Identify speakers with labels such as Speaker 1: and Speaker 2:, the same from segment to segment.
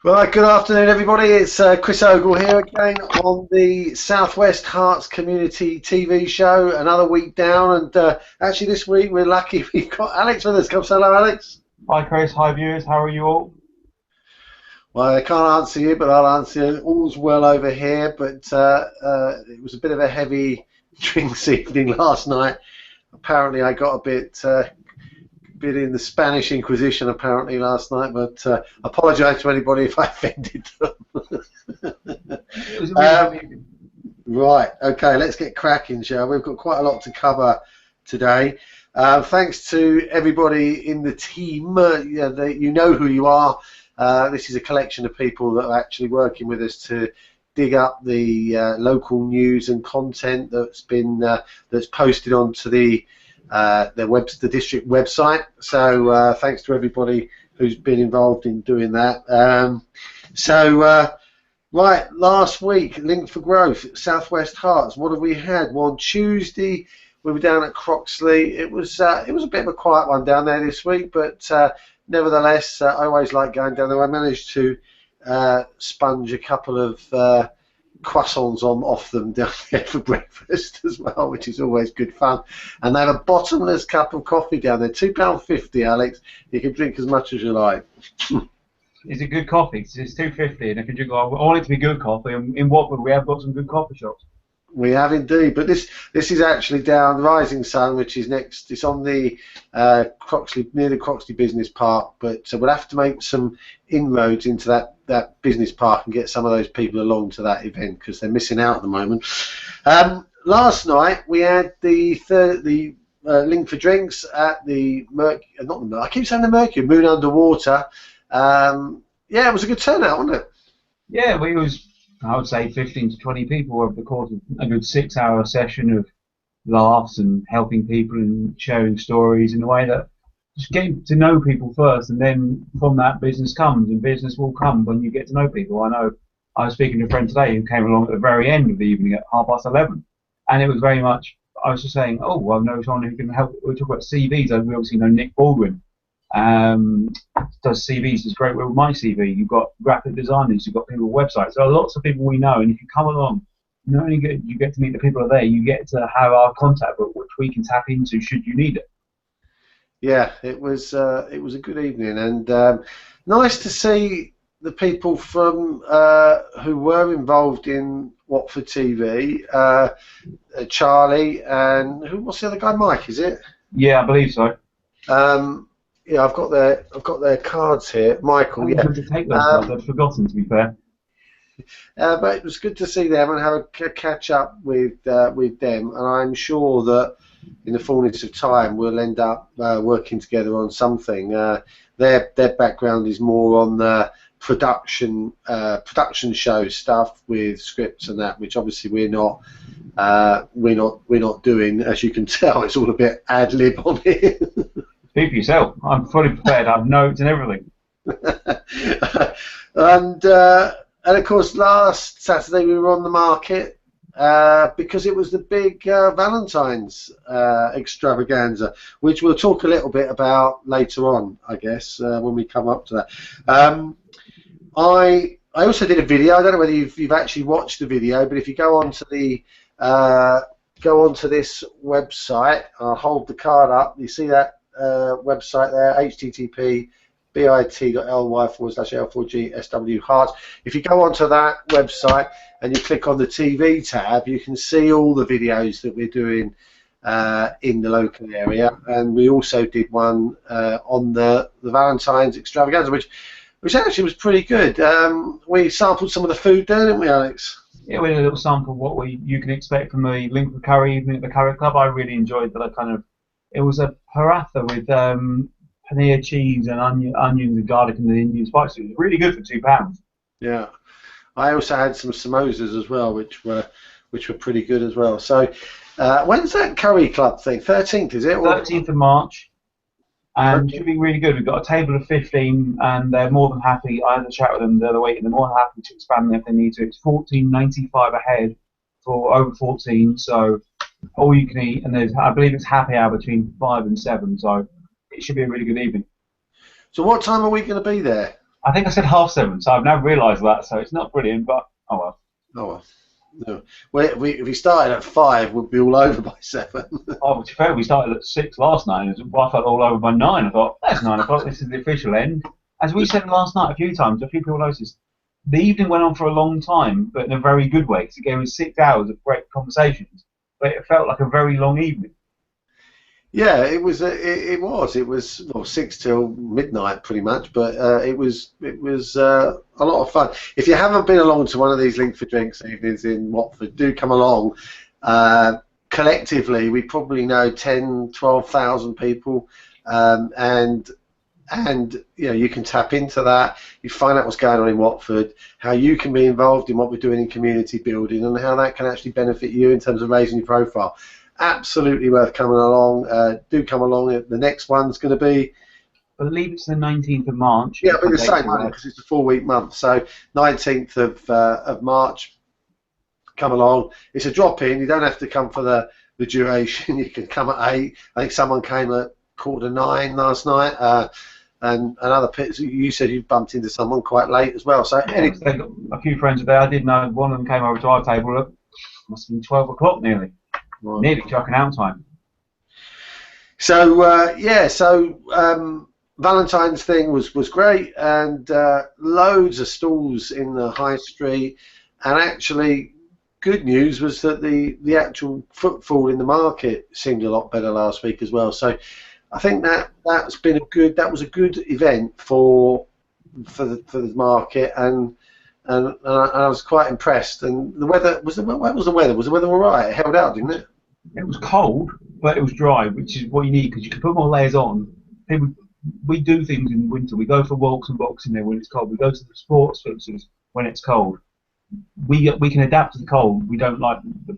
Speaker 1: Right, good afternoon everybody, it's Chris Ogle here again on the Southwest Herts Community TV show, another week down, and actually this week we're lucky we've got Alex with us. Come say hello, Alex.
Speaker 2: Hi Chris, hi viewers, how are you all?
Speaker 1: Well, I can't answer you, but I'll answer you. All's well over here, but it was a bit of a heavy drinks evening last night. Apparently I got a bit in the Spanish Inquisition apparently last night, but apologise to anybody if I offended them.
Speaker 2: It was a really good evening.
Speaker 1: Right, okay, let's get cracking, shall we? We've got quite a lot to cover today. Thanks to everybody in the team. You know who you are. This is a collection of people that are actually working with us to dig up the local news and content that's been that's posted onto the district website. So thanks to everybody who's been involved in doing that. Right, last week, Link for Growth, Southwest Herts. What have we had? Well, on Tuesday we were down at Croxley. It was a bit of a quiet one down there this week, but nevertheless, I always like going down there. I managed to sponge a couple of croissants off them down there for breakfast as well, which is always good fun. And they have a bottomless cup of coffee down there, £2.50, Alex. You can drink as much as you like.
Speaker 2: Is it good coffee? It's $2.50, and if you drink, I want it to be good coffee. And in Watford, we have got some good coffee shops.
Speaker 1: We have indeed, but this is actually down Rising Sun, which is next. It's on the Croxley, near the Croxley Business Park. But we'll have to make some inroads into that business park and get some of those people along to that event because they're missing out at the moment. Last night we had the Link for Drinks at the I keep saying the Mercury, Moon Underwater. Yeah, it was a good turnout, wasn't it?
Speaker 2: Yeah, it was, I would say, 15 to 20 people over the course of a good 6-hour session of laughs and helping people and sharing stories in a way that just getting to know people first, and then from that business comes, and business will come when you get to know people. I know I was speaking to a friend today who came along at the very end of the evening at 11:30, and it was very much, I was just saying, oh, well, I know someone who can help. We talk about CVs, we obviously know Nick Baldwin. Does CVs, is great with my CV. You've got graphic designers, you've got people with websites. There are lots of people we know, and if you come along, not only you get to meet the people who are there, you get to have our contact book, which we can tap into should you need it.
Speaker 1: Yeah, it was a good evening, and nice to see the people from who were involved in Watford TV. Charlie and what's the other guy? Mike, is it?
Speaker 2: Yeah, I believe so.
Speaker 1: Yeah, I've got their cards here. Michael, yeah.
Speaker 2: To take those cards, I'd forgotten, to be fair.
Speaker 1: But it was good to see them and have a catch up with them, and I'm sure that in the fullness of time we'll end up working together on something. Their background is more on the production show stuff with scripts and that, which obviously we're not doing. As you can tell, it's all a bit ad lib on here.
Speaker 2: Speak for yourself. I'm fully prepared. I have notes and everything.
Speaker 1: And of course, last Saturday we were on the market because it was the big Valentine's extravaganza, which we'll talk a little bit about later on, I guess, when we come up to that. I also did a video. I don't know whether you've actually watched the video, but if you go onto this website, I'll hold the card up. You see that website there, http bit.ly/L4G SW Herts. If you go onto that website and you click on the TV tab, you can see all the videos that we're doing in the local area, and we also did one on the Valentine's extravaganza, which actually was pretty good. We sampled some of the food there, didn't we, Alex?
Speaker 2: Yeah, we had a little sample of what you can expect from the Link for Curry evening at the Curry Club. I really enjoyed that. It was a paratha with paneer cheese and onions and garlic and the Indian spices. It was really good for £2.
Speaker 1: Yeah, I also had some samosas as well, which were pretty good as well. So, when's that Curry Club thing? 13th, is it?
Speaker 2: 13th of March. And it should be really good. We've got a table of 15, and they're more than happy. I had a chat with them the other week, and they're more than happy to expand if they need to. It's $14.95 a head for over 14, so all you can eat. And I believe it's happy hour between 5 and 7, so it should be a really good evening.
Speaker 1: So what time are we going to be there?
Speaker 2: I think I said 7:30, so I've now realised that. So it's not brilliant, but oh well.
Speaker 1: Oh well. No. Well, if we started at 5, we'd be all over by 7.
Speaker 2: Oh, to be fair, we started at 6 last night, and I felt all over by 9. I thought, that's 9 o'clock, this is the official end. As we said last night a few times, a few people noticed, the evening went on for a long time, but in a very good way, because it gave us 6 hours of great conversations, but it felt like a very long evening.
Speaker 1: Yeah, it was. It was well, 6 till midnight, pretty much. But it was a lot of fun. If you haven't been along to one of these Link for Drinks evenings in Watford, do come along. Collectively, we probably know 10, 12,000 people, and you know, you can tap into that. You find out what's going on in Watford, how you can be involved in what we're doing in community building, and how that can actually benefit you in terms of raising your profile. Absolutely worth coming along. Do come along. The next one's going to be,
Speaker 2: I believe it's the 19th of March.
Speaker 1: Yeah, it'll be the same month because it's a 4-week month. So 19th of March, come along. It's a drop-in. You don't have to come for the duration. You can come at 8. I think someone came at 9:15 last night. And other pits. You said you bumped into someone quite late as well. So
Speaker 2: yeah, a few friends were there. I did know one of them came over to our table. Look, must have been 12 o'clock nearly. Right. Nearly chucking out time.
Speaker 1: So yeah, so Valentine's thing was great, and loads of stalls in the high street. And actually, good news was that the actual footfall in the market seemed a lot better last week as well. So I think that was a good event for the market, and I was quite impressed. And the weather was the weather all right? It held out, didn't it?
Speaker 2: It was cold, but it was dry, which is what you need because you can put more layers on. We do things in winter. We go for walks and boxing there when it's cold. We go to the sports fixtures when it's cold. We can adapt to the cold. We don't like the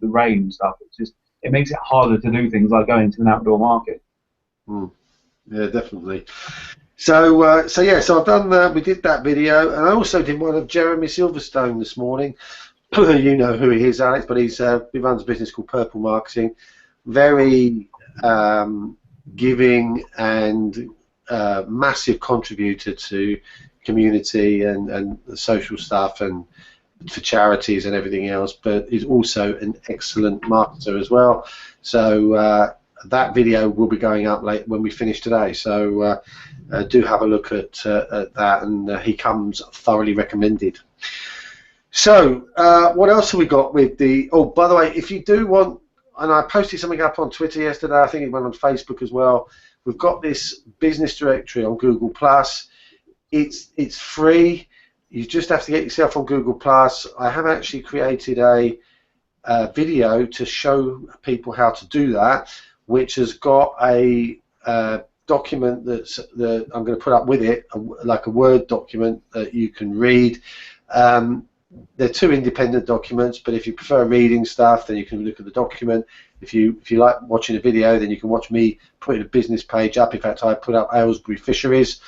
Speaker 2: rain and stuff. It makes it harder to do things like going to an outdoor market.
Speaker 1: Yeah, definitely. So I've done. We did that video, and I also did one of Jeremy Silverstone this morning. You know who he is, Alex, but he runs a business called Purple Marketing. Very giving and massive contributor to community and the social stuff and for charities and everything else. But he's also an excellent marketer as well. So that video will be going up late when we finish today. So do have a look at that, and he comes thoroughly recommended. So what else have we got with the? Oh, by the way, if you do want, and I posted something up on Twitter yesterday. I think it went on Facebook as well. We've got this business directory on Google+. It's free. You just have to get yourself on Google+. I have actually created a video to show people how to do that, which has got a document that I'm going to put up with it, like a Word document that you can read. They're 2 independent documents, but if you prefer reading stuff, then you can look at the document. If you like watching a video, then you can watch me put a business page up. In fact, I put up Aylesbury Fisheries.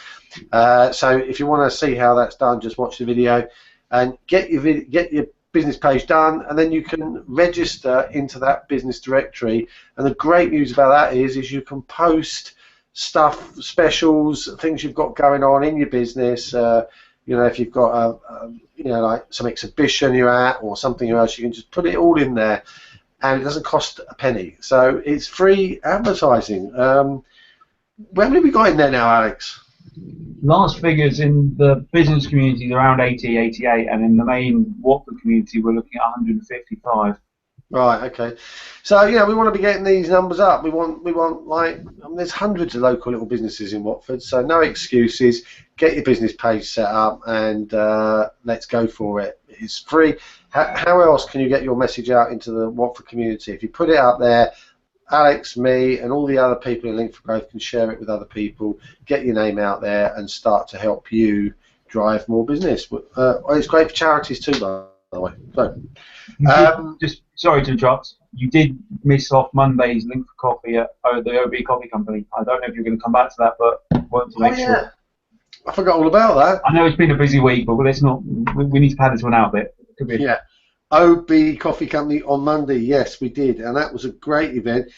Speaker 1: So if you want to see how that's done, just watch the video and get your business page done, and then you can register into that business directory. And the great news about that is you can post stuff, specials, things you've got going on in your business. You know, if you've got like some exhibition you're at or something else, you can just put it all in there, and it doesn't cost a penny. So it's free advertising. How many have we got in there now, Alex?
Speaker 2: Last figures in the business community around 80, 88, and in the main Watford community we're looking at 155.
Speaker 1: Right. Okay. So yeah, we want to be getting these numbers up. We want like, I mean, there's hundreds of local little businesses in Watford, so no excuses. Get your business page set up and let's go for it. It's free. How else can you get your message out into the Watford community? If you put it out there, Alex, me, and all the other people in Link for Growth can share it with other people. Get your name out there and start to help you drive more business. It's great for charities too, by the way. So,
Speaker 2: just sorry to interrupt. You did miss off Monday's Link for Coffee at the OB Coffee Company. I don't know if you're going to come back to that, but wanted to make sure.
Speaker 1: I forgot all about that.
Speaker 2: I know it's been a busy week, but let's not. We need to pad this one out a bit.
Speaker 1: Yeah. OB Coffee Company on Monday. Yes, we did, and that was a great event.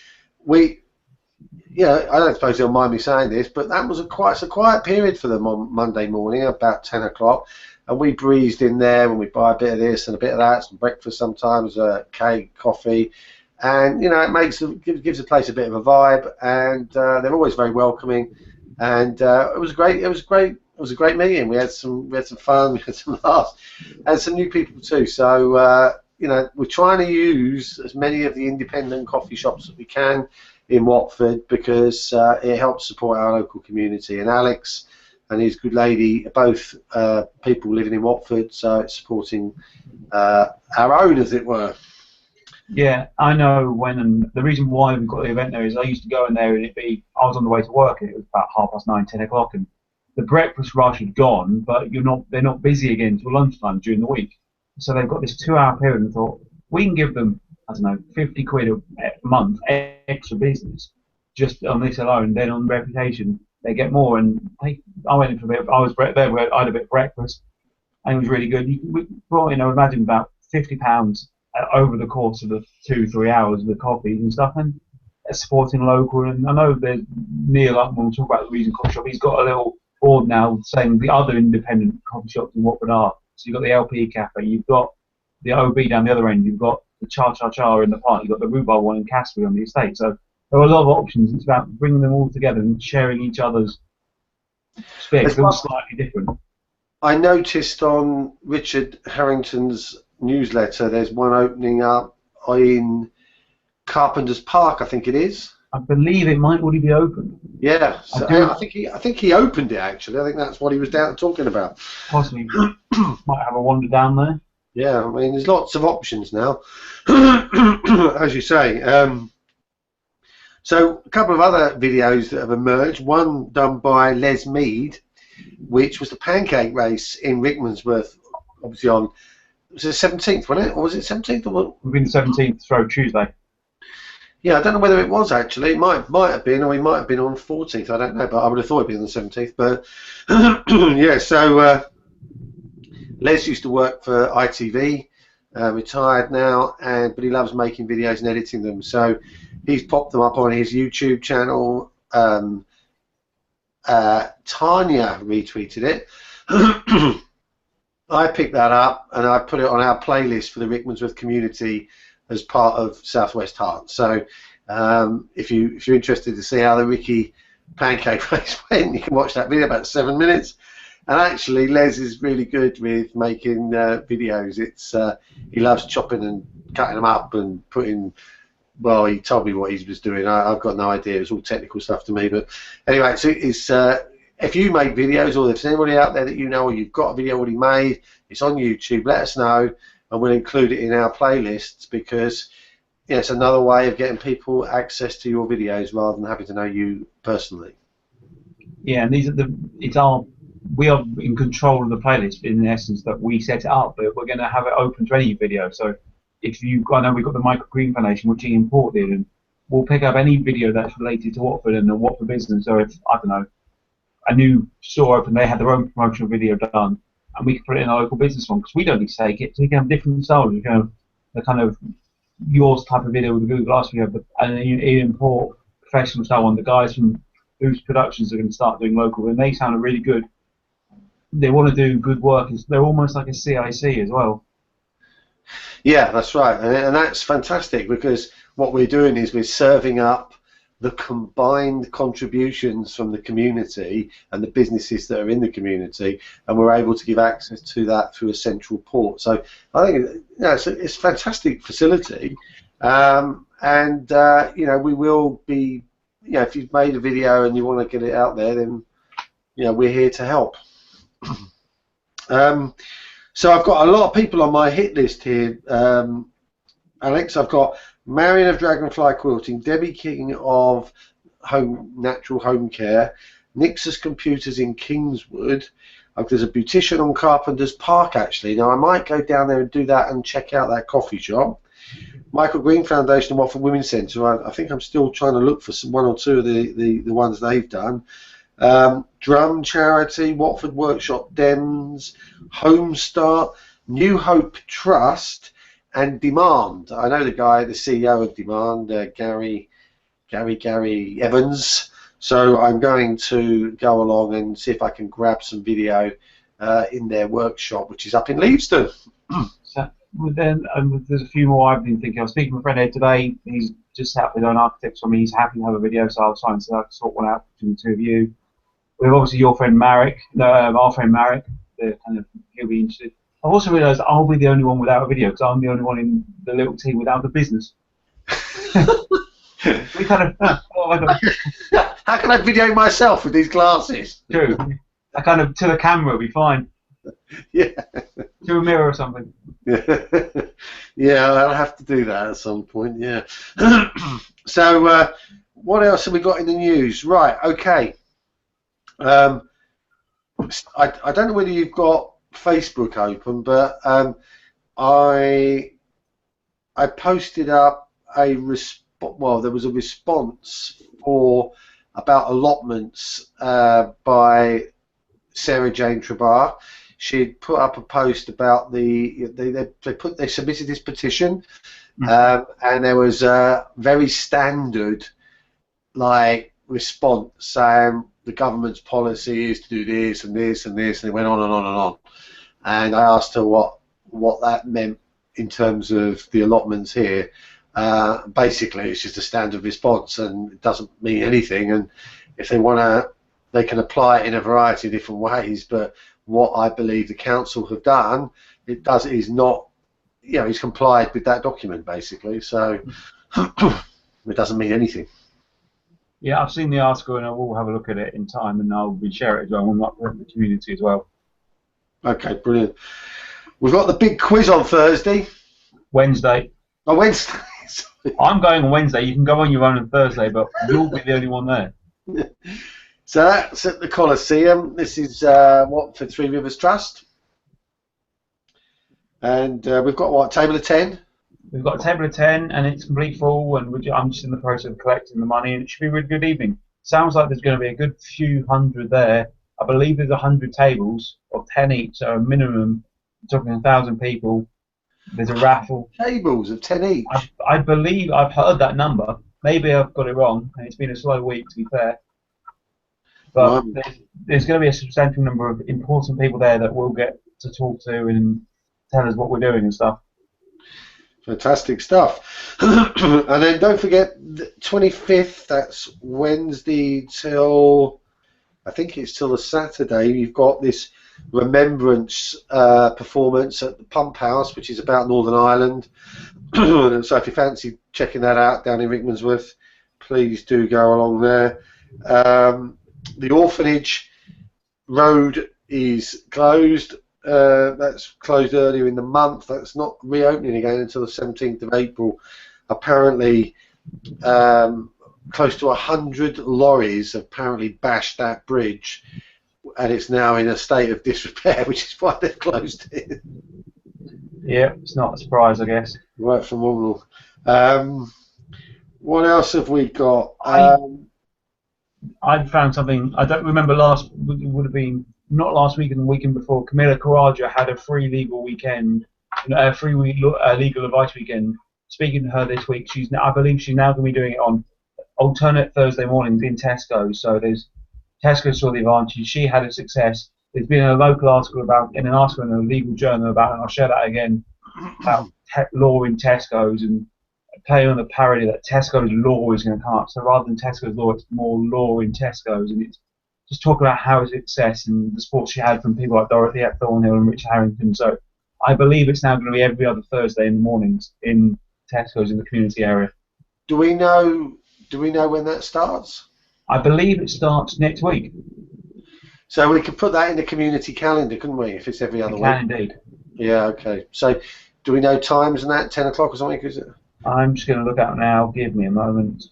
Speaker 1: Yeah, I don't suppose they'll mind me saying this, but that was it's a quiet period for them on Monday morning, about 10 o'clock, and we breezed in there and we buy a bit of this and a bit of that, some breakfast sometimes, cake, coffee, and gives the place a bit of a vibe, and they're always very welcoming, and it was a great meeting. We had some fun, we had some laughs, and some new people too. So we're trying to use as many of the independent coffee shops that we can in Watford, because it helps support our local community. And Alex and his good lady are both people living in Watford, so it's supporting our own, as it were.
Speaker 2: Yeah, I know and the reason why we've got the event there is I used to go in there and I was on the way to work and it was about 9:30, 10 o'clock, and the breakfast rush had gone, but they're not busy again until lunchtime during the week. So they've got this 2-hour period and thought, we can give them, I don't know, 50 quid a month extra business just on this alone. Then on reputation, they get more. And I went in for a bit. I was there. I had a bit of breakfast, and it was really good. We brought in, I would imagine, about £50 over the course of the 2-3 hours of the coffees and stuff, and supporting local. And I know there's Neil up when we talk about the Reason Coffee Shop. He's got a little board now saying the other independent coffee shops in Watford are. So you've got the LP Cafe, you've got the OB down the other end, you've got the Cha Cha Cha in the park, you've got the Rhubarb one in Casbury on the estate. So there are a lot of options. It's about bringing them all together and sharing each other's specs. They're all slightly different.
Speaker 1: I noticed on Richard Harrington's newsletter there's one opening up in Carpenter's Park, I think it is.
Speaker 2: I believe it might already be open.
Speaker 1: Yeah, so I think he opened it actually. I think that's what he was down talking about.
Speaker 2: Possibly might have a wander down there.
Speaker 1: Yeah, I mean there's lots of options now, as you say. So a couple of other videos that have emerged. One done by Les Mead, which was the pancake race in Rickmansworth, obviously on. Was it the 17th, wasn't it? Or was it 17th? Or
Speaker 2: We've been the 17th through Tuesday.
Speaker 1: Yeah, I don't know whether it was actually. It might have been, or he might have been on 14th. I don't know, but I would have thought it'd been on the 17th. But yeah, so Les used to work for ITV, retired now, but he loves making videos and editing them. So he's popped them up on his YouTube channel. Tanya retweeted it. I picked that up and I put it on our playlist for the Rickmansworth community as part of Southwest Herts. So if you're interested to see how the Ricky pancake race went, you can watch that video, about 7 minutes. And actually, Les is really good with making videos. He loves chopping and cutting them up and putting. Well, he told me what he was doing. I've got no idea. It's all technical stuff to me. But anyway, so it's if you make videos, or if there's anybody out there that you know, or you've got a video already made, it's on YouTube. Let us know, and we'll include it in our playlists, because it's another way of getting people access to your videos rather than having to know you personally.
Speaker 2: Yeah, and we are in control of the playlist in the essence that we set it up, but we're going to have it open to any video. So I know we've got the Michael Green Foundation, which he imported, and we'll pick up any video that's related to Watford and the Watford business. So if, I don't know, a new store open, they had their own promotional video done, and we can put it in a local business one, because we don't need to take it, so we can have different styles. We can have the kind of yours type of video with the Google Glass, we have and then you import professional style one. The guys from Boost Productions are going to start doing local, and they sound really good. They want to do good work. They're almost like a CIC as well.
Speaker 1: Yeah, that's right, and that's fantastic, because what we're doing is we're serving up the combined contributions from the community and the businesses that are in the community, and we're able to give access to that through a central port. So I think it's a fantastic facility, and we will be, if you've made a video and you want to get it out there, then we're here to help. So I've got a lot of people on my hit list here, Alex. I've got Marion of Dragonfly Quilting, Debbie King of Natural Home Care, Nixus Computers in Kingswood. There's a beautician on Carpenter's Park, actually. Now, I might go down there and do that and check out that coffee shop. Michael Green Foundation and Watford Women's Centre. I think I'm still trying to look for one or two of the ones they've done. Drum Charity, Watford Workshop Dems, Home Start, New Hope Trust, and Demand. I know the guy, the CEO of Demand, Gary Gary Evans. So I'm going to go along and see if I can grab some video in their workshop, which is up in Leavesden.
Speaker 2: So, then there's a few more I've been thinking. I was speaking to a friend here today. He's just set up his own architects for me. He's happy to have a video, so I'll try and sort one out between the two of you. We have obviously your friend Marek, our friend Marek. He'll be interested. I've also realised I'll be the only one without a video because I'm the only one in the little team without a business. We kind of.
Speaker 1: How can I video myself with these glasses?
Speaker 2: True. I kind of to the camera will be fine.
Speaker 1: Yeah.
Speaker 2: To a mirror or something.
Speaker 1: Yeah, I'll have to do that at some point. Yeah. So, what else have we got in the news? Right. Okay. I don't know whether you've got Facebook open, but I posted up a there was a response about allotments by Sarah Jane Trabar. She'd put up a post about they submitted this petition, and there was a very standard response saying the government's policy is to do this and this and this, and it went on and on and on. And I asked her what that meant in terms of the allotments here. Basically, it's just a standard response, and it doesn't mean anything. And if they want to, they can apply it in a variety of different ways. But what I believe the council have done, it is not, he's complied with that document basically. So it doesn't mean anything.
Speaker 2: Yeah, I've seen the article and I will have a look at it in time, and I'll share it as well. We'll upload it to the community as well. Okay,
Speaker 1: brilliant. We've got the big quiz on Thursday.
Speaker 2: Wednesday.
Speaker 1: Oh, Wednesday.
Speaker 2: I'm going on Wednesday. You can go on your own on Thursday, but you'll be the only one there.
Speaker 1: So that's at the Coliseum. This is for Three Rivers Trust. And we've got table of 10?
Speaker 2: We've got a table of 10, and it's complete full, and I'm just in the process of collecting the money, and it should be a really good evening. Sounds like there's going to be a good few hundred there. I believe there's 100 tables of 10 each, so a minimum, we're talking 1,000 people. There's a raffle.
Speaker 1: Tables of 10 each?
Speaker 2: I believe I've heard that number. Maybe I've got it wrong, and it's been a slow week, to be fair. But there's going to be a substantial number of important people there that we'll get to talk to and tell us what we're doing and stuff.
Speaker 1: Fantastic stuff. And then don't forget the 25th, that's Wednesday till, I think it's till the Saturday, you've got this remembrance performance at the Pump House, which is about Northern Ireland. So if you fancy checking that out down in Rickmansworth, please do go along there. The orphanage road is closed. That's closed earlier in the month. That's not reopening again until the 17th of April. Apparently, close to 100 lorries have apparently bashed that bridge, and it's now in a state of disrepair, which is why they've closed it.
Speaker 2: Yeah, it's not a surprise, I guess.
Speaker 1: Right, phenomenal. What else have we got?
Speaker 2: I found something. I don't remember it would have been not last week and the weekend before. Camilla Coraggio had a free legal weekend, legal advice weekend. Speaking to her this week, I believe she's now going to be doing it on alternate Thursday mornings in Tesco. So Tesco saw the advantage. She had a success. There's been a local article in a legal journal about, and I'll share that again, about law in Tesco's and playing on the parody that Tesco's law is going to come up. So rather than Tesco's law, it's more law in Tesco's, and it's just talking about how it's success and the support she had from people like Dorothy at Thornhill and Richard Harrington. So I believe it's now going to be every other Thursday in the mornings in Tesco's in the community area.
Speaker 1: Do we know when that starts?
Speaker 2: I believe it starts next week.
Speaker 1: So we could put that in the community calendar, couldn't we, if it's every other week?
Speaker 2: Can indeed.
Speaker 1: Yeah, okay. So do we know times and that, 10 o'clock or something?
Speaker 2: I'm just going to look out now. Give me a moment.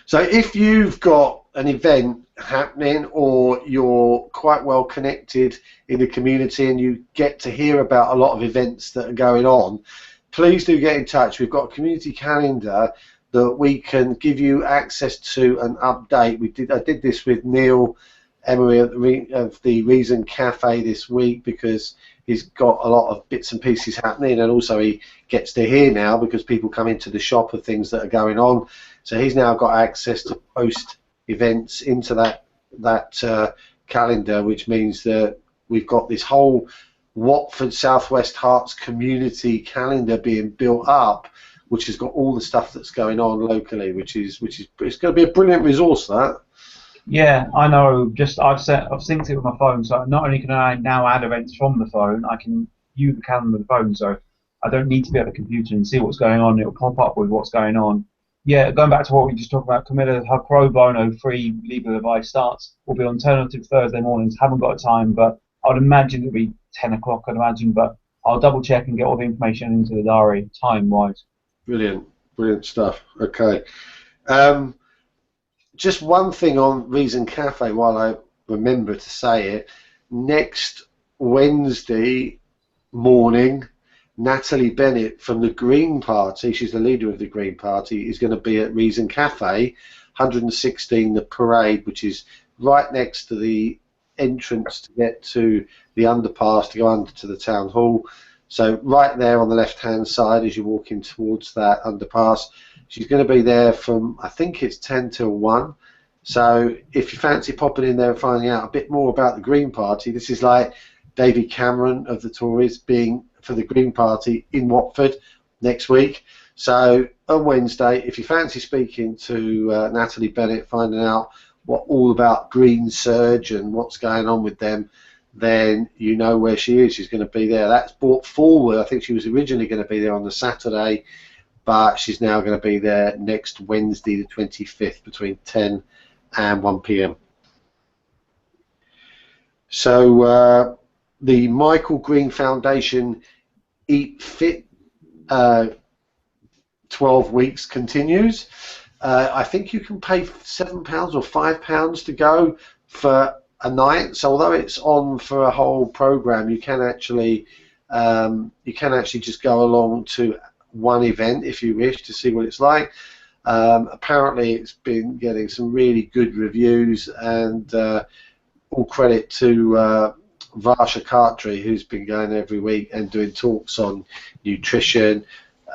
Speaker 1: So if you've got an event happening or you're quite well connected in the community and you get to hear about a lot of events that are going on, please do get in touch. We've got a community calendar that we can give you access to and update. I did this with Neil Emery of the Reason Cafe this week, because he's got a lot of bits and pieces happening, and also he gets to hear now because people come into the shop of things that are going on. So he's now got access to post events into that calendar, which means that we've got this whole Watford Southwest Herts community calendar being built up, which has got all the stuff that's going on locally, which is it's going to be a brilliant resource, that.
Speaker 2: Yeah, I know. I've synced it with my phone, so not only can I now add events from the phone, I can view the calendar with the phone, so I don't need to be at the computer and see what's going on. It'll pop up with what's going on. Yeah, going back to what we just talked about, Camilla, her pro bono free legal advice will be on alternative Thursday mornings. Haven't got a time, but I would imagine it'll be 10 o'clock, I'd imagine, but I'll double check and get all the information into the diary, time-wise.
Speaker 1: Brilliant, brilliant stuff. Okay. Just one thing on Reason Cafe while I remember to say it. Next Wednesday morning, Natalie Bennett from the Green Party, she's the leader of the Green Party, is going to be at Reason Cafe, 116 the Parade, which is right next to the entrance to get to the underpass to go under to the town hall. So right there on the left-hand side as you're walking towards that underpass. She's going to be there from, I think it's 10 till 1. So if you fancy popping in there and finding out a bit more about the Green Party, this is like David Cameron of the Tories being for the Green Party in Watford next week. So on Wednesday, if you fancy speaking to Natalie Bennett, finding out what all about Green Surge and what's going on with them, then you know where she is. She's going to be there. That's brought forward. I think she was originally going to be there on the Saturday, but she's now going to be there next Wednesday, the 25th, between 10 and 1 p.m. So the Michael Green Foundation Eat Fit 12 weeks continues. I think you can pay £7 or £5 to go for a night. So although it's on for a whole program, you can actually just go along to one event if you wish to see what it's like. Apparently it's been getting some really good reviews, and all credit to Varsha Khatri, who's been going every week and doing talks on nutrition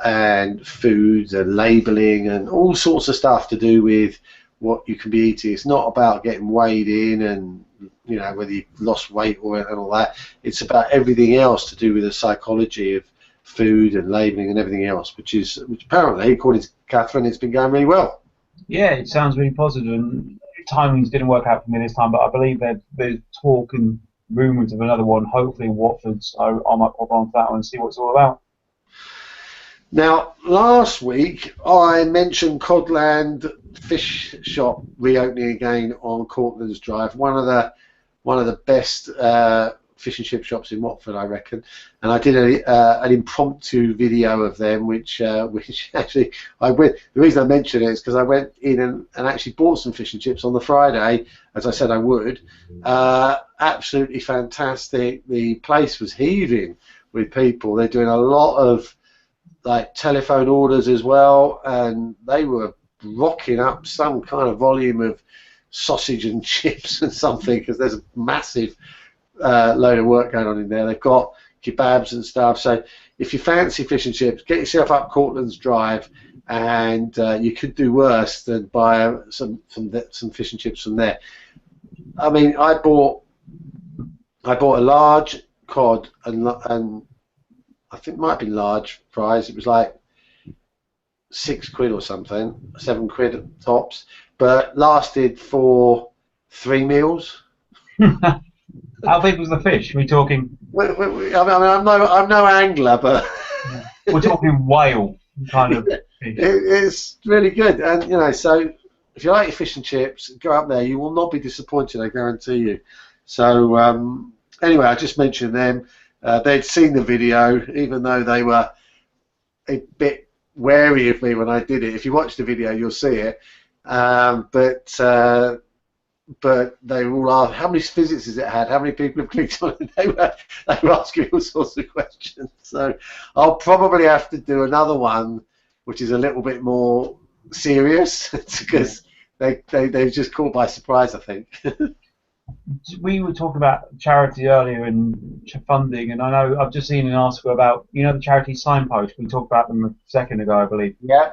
Speaker 1: and foods and labelling and all sorts of stuff to do with what you can be eating. It's not about getting weighed in and whether you've lost weight or and all that. It's about everything else to do with the psychology of food and labelling and everything else, which apparently, according to Catherine, it's been going really well.
Speaker 2: Yeah, it sounds really positive, and timings didn't work out for me this time, but I believe there's talk and rumours of another one, hopefully in Watford, so I might pop on to that one and see what it's all about.
Speaker 1: Now, last week I mentioned Codland Fish Shop reopening again on Cortlands Drive, one of the best fish and chip shops in Watford, I reckon. And I did an impromptu video of them, which actually I went. The reason I mention it is because I went in and actually bought some fish and chips on the Friday, as I said I would. Absolutely fantastic. The place was heaving with people. They're doing a lot of like telephone orders as well, and they were rocking up some kind of volume of sausage and chips and something, because there's a massive load of work going on in there. They've got kebabs and stuff. So if you fancy fish and chips, get yourself up Cortlands Drive, and you could do worse than buy some fish and chips from there. I mean, I bought a large cod and I think it might have been large fries. It was like £6 or something, £7 tops, but lasted for 3 meals.
Speaker 2: How big was the fish? We're talking.
Speaker 1: I mean, I'm no angler, but
Speaker 2: we're talking whale kind of fish.
Speaker 1: It's really good, and so if you like your fish and chips, go up there. You will not be disappointed, I guarantee you. So anyway, I just mentioned them. They'd seen the video, even though they were a bit wary of me when I did it. If you watch the video, you'll see it. But they were all asked, how many visits has it had? How many people have clicked on it? They were asking all sorts of questions. So I'll probably have to do another one, which is a little bit more serious, because they just caught by surprise, I think.
Speaker 2: we were talking about charity earlier and funding, and I know I've just seen an article about, you know, the charity Signpost. We talked about them a second ago, I believe.
Speaker 1: Yeah.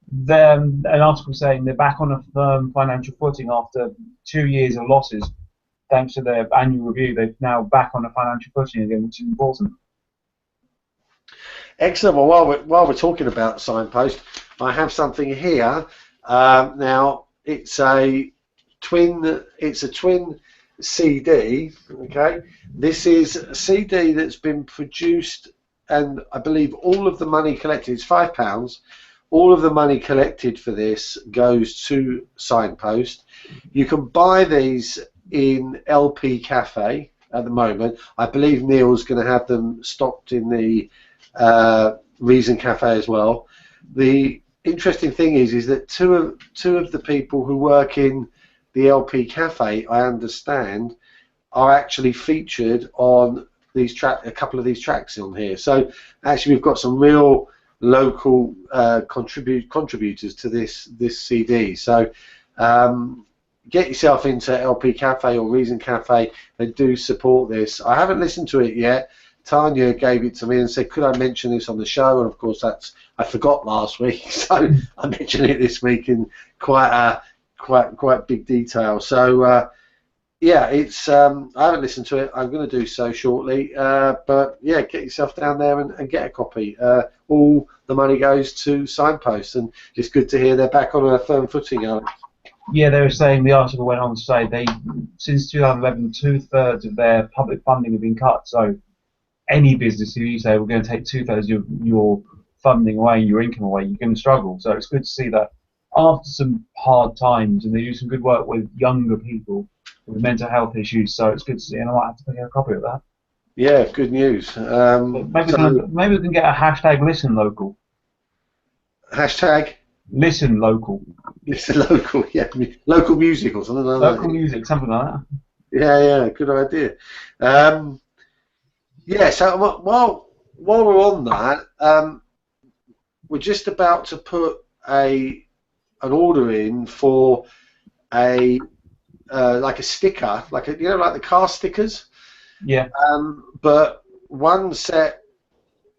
Speaker 2: Then an article saying they're back on a firm financial footing after 2 years of losses. Thanks to their annual review, they're now back on a financial footing again, which is important.
Speaker 1: Excellent. Well, while we're talking about Signpost, I have something here. Now it's a twin CD. Okay, this is a CD that's been produced, and I believe all of the money collected, it's £5. All of the money collected for this goes to Signpost. You can buy these in LP Cafe at the moment. I believe Neil's going to have them stocked in the Reason Cafe as well. The interesting thing is that two of the people who work in the LP Cafe, I understand, are actually featured on these a couple of these tracks on here. So actually, we've got some real local contributors to this CD. So get yourself into LP Cafe or Reason Cafe and do support this. I haven't listened to it yet. Tanya gave it to me and said, could I mention this on the show? And of course, I forgot last week, so I mentioned it this week in quite big detail. So yeah, it's I haven't listened to it. I'm going to do so shortly. But yeah, get yourself down there and get a copy. All the money goes to Signpost, and it's good to hear they're back on a firm footing.
Speaker 2: Yeah, they were saying, the article went on to say, since 2011, 2/3 of their public funding have been cut. So any business, if you say we're going to take 2/3 of your funding away, your income away, you're going to struggle. So it's good to see that after some hard times, and they do some good work with younger people with mental health issues. So it's good to see, and I might have to pick a copy of that.
Speaker 1: Yeah, good news.
Speaker 2: Maybe we can get a hashtag listen local.
Speaker 1: Hashtag
Speaker 2: listen local.
Speaker 1: Listen local, yeah, local music or something like that.
Speaker 2: Local music, something like that.
Speaker 1: Yeah, good idea. Yeah, so while we're on that, we're just about to put an order in for a like a sticker, like the car stickers.
Speaker 2: Yeah.
Speaker 1: But one set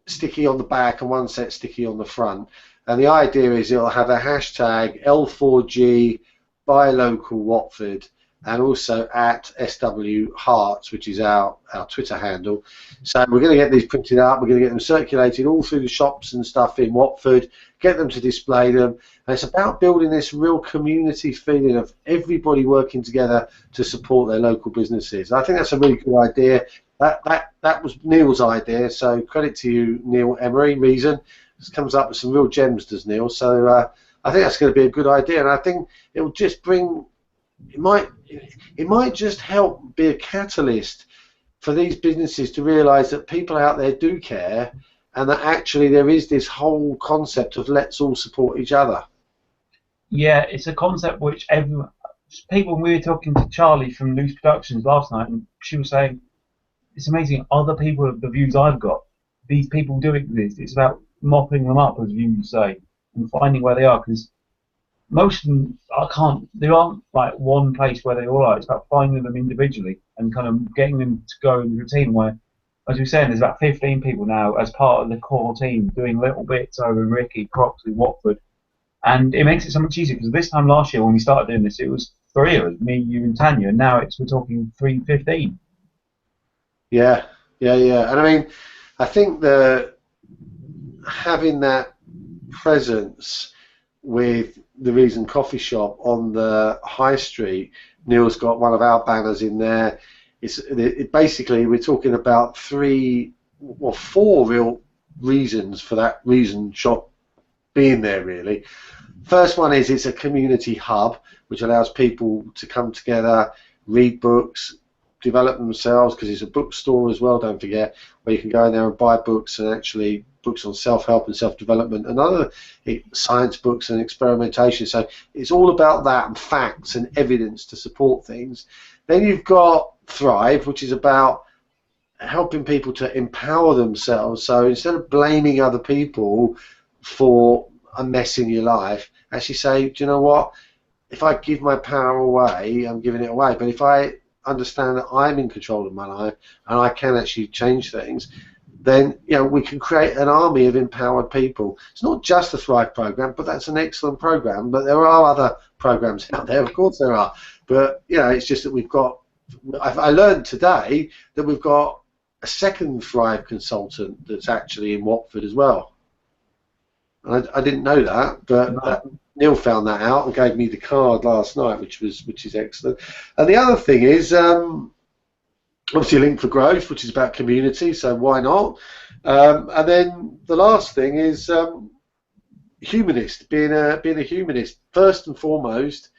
Speaker 1: sticky on the back and one set sticky on the front. And the idea is it'll have a hashtag L4G buy local Watford, and also at SW Herts, which is our Twitter handle. So we're going to get these printed up, we're going to get them circulated all through the shops and stuff in Watford, get them to display them, and it's about building this real community feeling of everybody working together to support their local businesses. I think that's a really good idea. That was Neil's idea, so credit to you, Neil Emery. Reason this comes up with some real gems, does Neil? So I think that's going to be a good idea, and I think it will just bring. It might just help be a catalyst for these businesses to realise that people out there do care, and that actually there is this whole concept of let's all support each other.
Speaker 2: Yeah, it's a concept which people. We were talking to Charlie from Loose Productions last night, and she was saying it's amazing. Other people have the views I've got. These people do exist. It's about mopping them up, as you say, and finding where they are, because most of them there aren't like one place where they all are. It's about finding them individually and kind of getting them to go in the routine where, as we were saying, there's about 15 people now as part of the core team doing little bits over in Ricky, Croxley, Watford, and it makes it so much easier, because this time last year when we started doing this, it was 3 of us, me, you and Tanya, and now we're talking 15.
Speaker 1: Yeah, and I mean, I think having that presence with the Reason Coffee Shop on the high street. Neil's got one of our banners in there. Basically, we're talking about 4 real reasons for that Reason shop being there, really. First one is it's a community hub which allows people to come together, read books, develop themselves, because it's a bookstore as well, don't forget, where you can go in there and buy books, and actually books on self-help and self-development and other science books and experimentation. So it's all about that and facts and evidence to support things. Then you've got Thrive, which is about helping people to empower themselves. So instead of blaming other people for a mess in your life, actually say, do you know what, if I give my power away, I'm giving it away, but if I understand that I'm in control of my life and I can actually change things, then we can create an army of empowered people. It's not just the Thrive program, but that's an excellent program. But there are other programs out there, of course there are. But it's just that we've got. I learned today that we've got a second Thrive consultant that's actually in Watford as well. I didn't know that, but Neil found that out and gave me the card last night, which is excellent. And the other thing is, obviously, Link for Growth, which is about community, so why not? And then the last thing is humanist, being a humanist. First and foremost,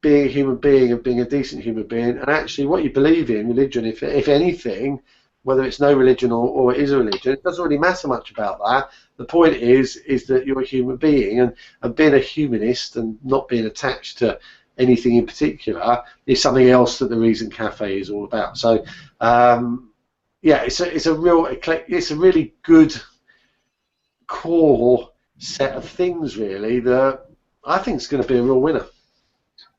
Speaker 1: being a human being and being a decent human being, and actually what you believe in, religion, if anything, whether it's no religion or it is a religion, it doesn't really matter much about that. The point is that you're a human being, and being a humanist and not being attached to anything in particular is something else that the Reason Cafe is all about. So it's a really good core set of things really that I think is going to be a real winner.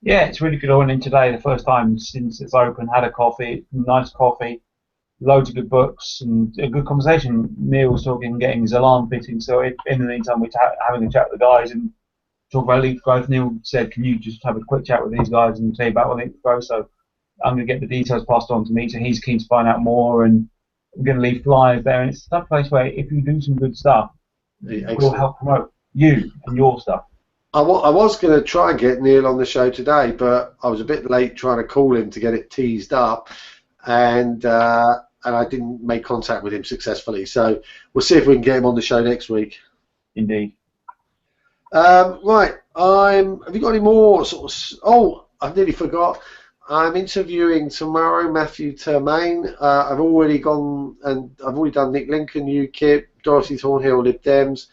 Speaker 2: Yeah, it's really good. I went in today, the first time since it's open, had a coffee, nice coffee, loads of good books and a good conversation. Neil was talking, getting his alarm fitting, so in the meantime we're having a chat with the guys and talk about Leap Growth. Neil said, can you just have a quick chat with these guys and tell you about Leap Growth? So I'm going to get the details passed on to me, so he's keen to find out more, and we're going to leave flyers there. And it's that place where if you do some good stuff, it will help promote you and your stuff.
Speaker 1: I was going to try and get Neil on the show today, but I was a bit late trying to call him to get it teased up, and I didn't make contact with him successfully. So we'll see if we can get him on the show next week.
Speaker 2: Indeed.
Speaker 1: Right. Have you got any more sort of? Oh, I've nearly forgot. I'm interviewing tomorrow Matthew Termaine. I've already gone and I've already done Nick Lincoln, UKIP, Dorothy Thornhill, Lib Dems,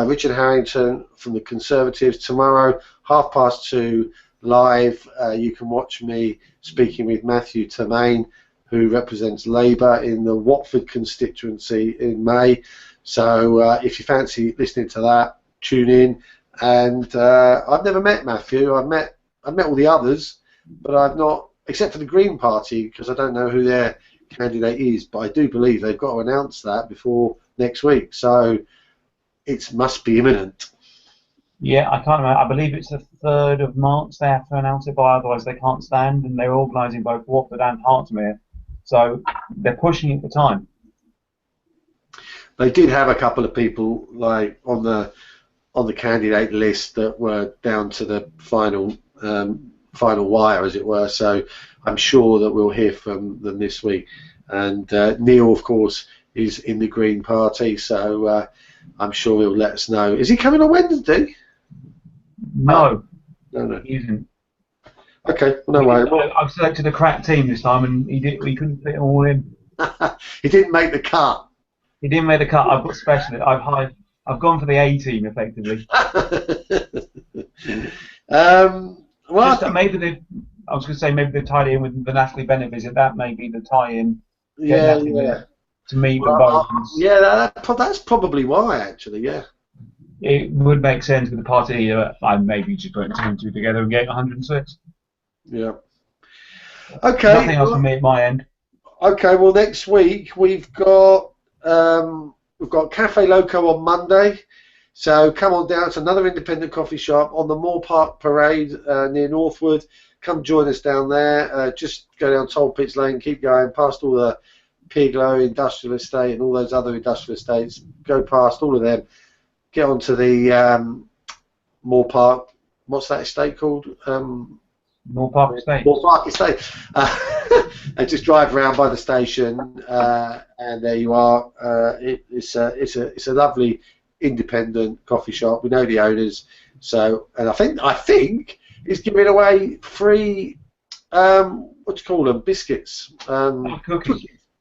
Speaker 1: Richard Harrington from the Conservatives. Tomorrow, 2:30 live. You can watch me speaking with Matthew Termaine, who represents Labour in the Watford constituency in May. So if you fancy listening to that, tune in. And I've never met Matthew. I've met all the others, but I've not, except for the Green Party, because I don't know who their candidate is. But I do believe they've got to announce that before next week. So it must be imminent.
Speaker 2: Yeah, I can't remember. I believe it's the 3rd of March they have to announce it by, otherwise they can't stand. And they're organising both Watford and Hertsmere, so they're pushing it for time.
Speaker 1: They did have a couple of people like on the candidate list that were down to the final wire, as it were. So I'm sure that we'll hear from them this week. And Neil, of course, is in the Green Party, so I'm sure he'll let us know. Is he coming on Wednesday?
Speaker 2: No.
Speaker 1: No.
Speaker 2: He isn't.
Speaker 1: Okay, no worries.
Speaker 2: I've selected a crack team this time, and he couldn't fit them all in.
Speaker 1: He didn't make the cut.
Speaker 2: He didn't make the cut. I've got specialist. I've gone for the A team effectively.
Speaker 1: Well,
Speaker 2: maybe I was going to say maybe they tied in with the Natalie Bennett visit. That may be the tie-in.
Speaker 1: Yeah.
Speaker 2: To meet
Speaker 1: Well,
Speaker 2: the both.
Speaker 1: Yeah, that's probably why, actually. Yeah.
Speaker 2: It would make sense with the party. I maybe just putting 2 and 2 together and getting 106.
Speaker 1: Yeah. Okay.
Speaker 2: Nothing else from me at my end.
Speaker 1: Okay. Well, next week we've got Cafe Loco on Monday. So come on down to another independent coffee shop on the Moore Park Parade near Northwood. Come join us down there. Just go down Toll Pits Lane, keep going past all the Piglow Industrial Estate and all those other industrial estates. Go past all of them. Get onto the Moore Park. What's that estate called?
Speaker 2: Moore Park Estate.
Speaker 1: Moore Park Estate. And just drive around by the station, and there you are. It's a lovely independent coffee shop. We know the owners, so and I think it's giving away free what do you call them, biscuits,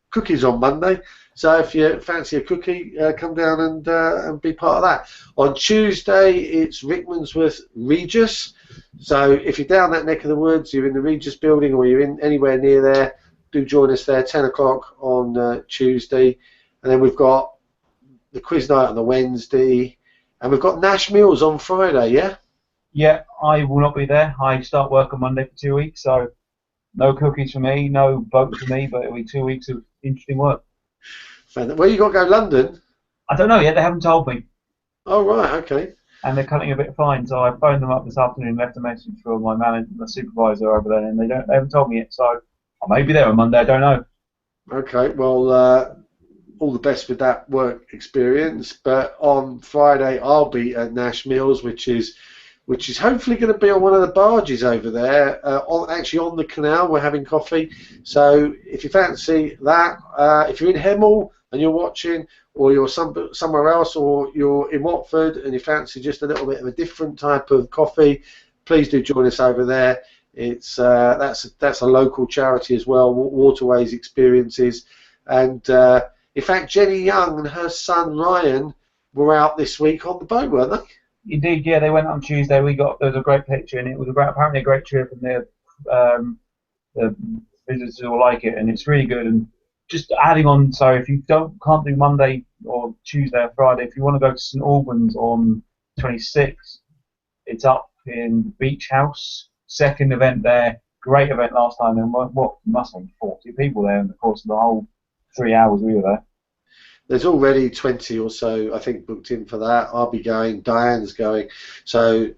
Speaker 1: cookies on Monday. So if you fancy a cookie, come down and be part of that. On Tuesday it's Rickmansworth Regis. So if you're down that neck of the woods, you're in the Regis building or you're in anywhere near there, do join us there, 10 o'clock on Tuesday. And then we've got the quiz night on the Wednesday, and we've got Nash Meals on Friday, yeah?
Speaker 2: Yeah, I will not be there. I start work on Monday for 2 weeks, so No cookies for me, no boat for me, but it'll be 2 weeks of interesting work.
Speaker 1: Where you got to go? London?
Speaker 2: I don't know yet. They haven't told me.
Speaker 1: Oh right, okay.
Speaker 2: And they're cutting a bit fine, so I phoned them up this afternoon, left a message for my manager, my supervisor over there, and they haven't told me yet. So I may be there on Monday. I don't know.
Speaker 1: Okay, well, all the best with that work experience. But on Friday, I'll be at Nash Mills, which is hopefully going to be on one of the barges over there, actually on the canal. We're having coffee. So if you fancy that, if you're in Hemel and you're watching, or you're somewhere else, or you're in Watford and you fancy just a little bit of a different type of coffee, please do join us over there. It's that's a local charity as well, Waterways Experiences, and in fact Jenny Young and her son Ryan were out this week on the boat, weren't they?
Speaker 2: Indeed, yeah, they went on Tuesday. There was a great picture, and it was apparently a great trip, and the visitors will like it, and it's really good. And just adding on, so if you can't do Monday or Tuesday or Friday, if you want to go to St Albans on 26th, it's up in Beach House. Second event there, great event last time, and what must have been 40 people there in the course of the whole 3 hours we were there.
Speaker 1: There's already 20 or so, I think, booked in for that. I'll be going. Diane's going. So,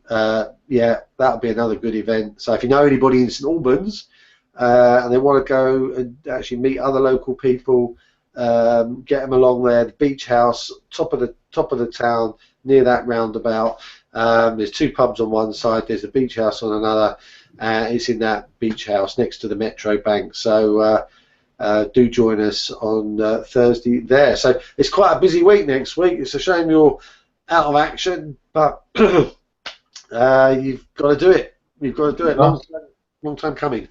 Speaker 1: yeah, that'll be another good event. So if you know anybody in St Albans and they want to go and actually meet other local people, get them along there. The beach house, top of the town, near that roundabout. There's two pubs on one side. There's a beach house on another. It's in that beach house next to the Metro Bank. So do join us on Thursday there. So it's quite a busy week next week. It's a shame you're out of action, but you've got to do it. You've got to do it. Long time coming.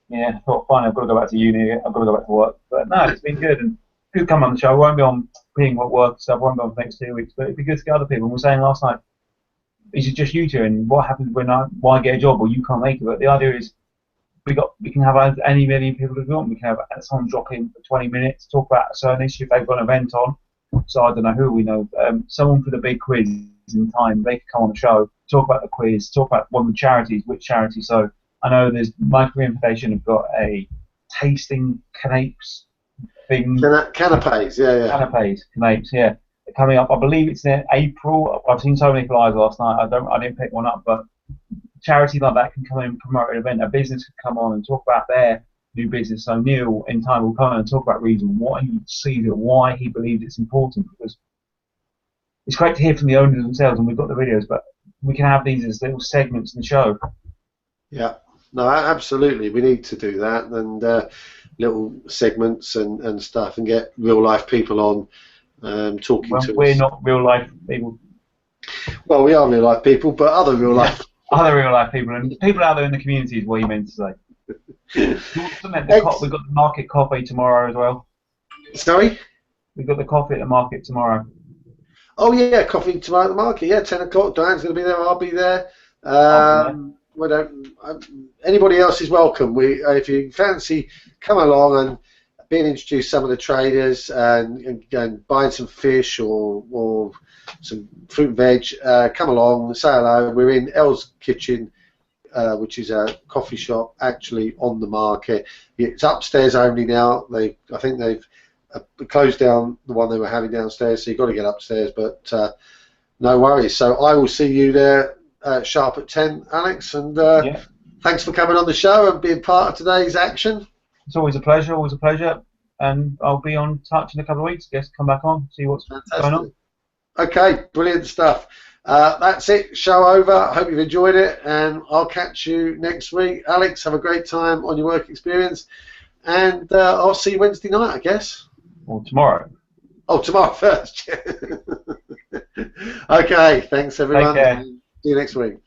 Speaker 2: Yeah, I thought, fine, I've got to go back to uni. I've got to go back to work. But no, it's been good. And good come on the show. I won't be on being what work stuff. I won't be on for the next 2 weeks. But it'd be good to get other people. And we were saying last night, is it just you two? And what happens when I get a job or you can't make it? But the idea is we can have as many people as we want. We can have someone drop in for 20 minutes, talk about a certain issue if they've got an event on. So I don't know who we know. Someone for the big quiz in time, they could come on the show, talk about the quiz, talk about one of the charities, which charity. So I know there's Micro Invitation have got a tasting canapes thing.
Speaker 1: Canapes, yeah.
Speaker 2: Canapes, yeah. They're coming up. I believe it's in April. I've seen so many flyers last night. I didn't pick one up, but charity like that can come in and promote an event. A business could come on and talk about their new business. So Neil in time will come on and talk about reason why he sees it, why he believes it's important. Because it's great to hear from the owners themselves, and we've got the videos, but we can have these as little segments in the show. Yeah.
Speaker 1: No, absolutely. We need to do that, and little segments and stuff, and get real life people on talking to us.
Speaker 2: We're not real life people.
Speaker 1: Well, we are real life people, but other real life.
Speaker 2: Other real life people, and people out there in the community is what you meant to say. We've got the market coffee tomorrow as well.
Speaker 1: Sorry?
Speaker 2: We've got the coffee at the market tomorrow.
Speaker 1: Oh yeah, coffee tomorrow at the market. Yeah, 10 o'clock. Diane's going to be there. I'll be there. Anybody else is welcome. If you fancy, come along and being introduced to some of the traders and buying some fish or some fruit and veg. Come along, say hello. We're in Elle's Kitchen, which is a coffee shop actually on the market. It's upstairs only now. I think they've closed down the one they were having downstairs, so you've got to get upstairs. But no worries. So I will see you there sharp at 10, Alex. And thanks for coming on the show and being part of today's action.
Speaker 2: It's always a pleasure. Always a pleasure. And I'll be on touch in a couple of weeks. I guess come back on, see what's going on.
Speaker 1: Okay, brilliant stuff. That's it. Show over. I hope you've enjoyed it, and I'll catch you next week. Alex, have a great time on your work experience, and I'll see you Wednesday night, I guess.
Speaker 2: Or tomorrow.
Speaker 1: Oh, tomorrow first. Okay, thanks everyone.
Speaker 2: Take care.
Speaker 1: See you next week.